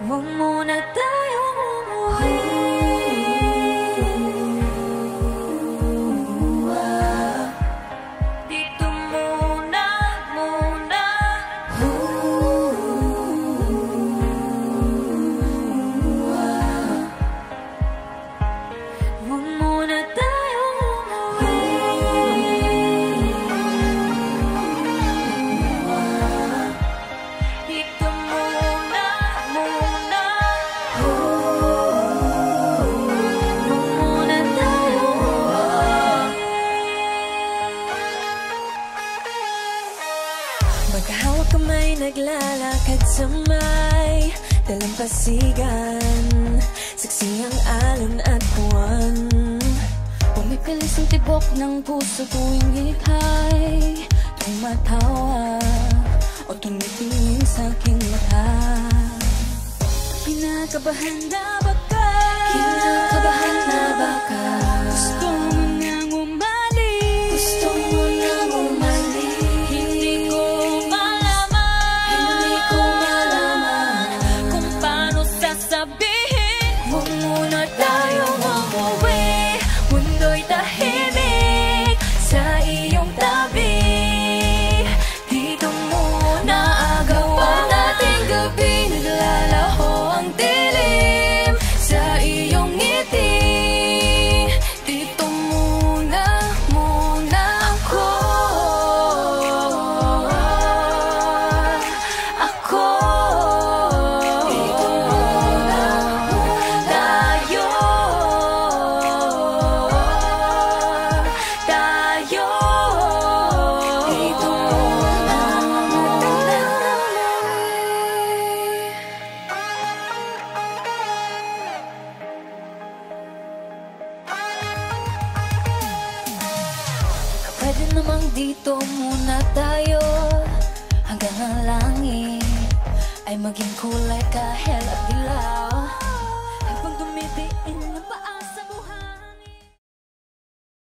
Huwag muna tayong umuwi. Dito muna, muna. Huwag muna tayong umuwi. Dito muna, muna. Huwag muna tayong umuwi. Magkahawak kamay, naglalakad sa may dalampasigan. Saksi ang alon at buwan. Pumipilis ang tibok ng puso tuwing ika'y tumatawa o tumitingin sa aking mata. Kinakabahan na ba ka? Kinakabahan na ba ka? Gusto mo nang umalis? Gusto mo nang umalis? Hindi ko malaman. Hindi ko malaman kung paano sasabihin. Huwag muna tayong umuwi. Mundo'y tahimik sa iyong tabi. Dito muna agaw ang ating gabi. Naglalaho ang dilim sa iyong ngiti. Dito muna, muna ako. Ako. Dito muna, tayo. Tayo. Dito muna, muna. Pwede namang dito muna tayo hanggang ang langit ay maging kulay kahel at dilaw.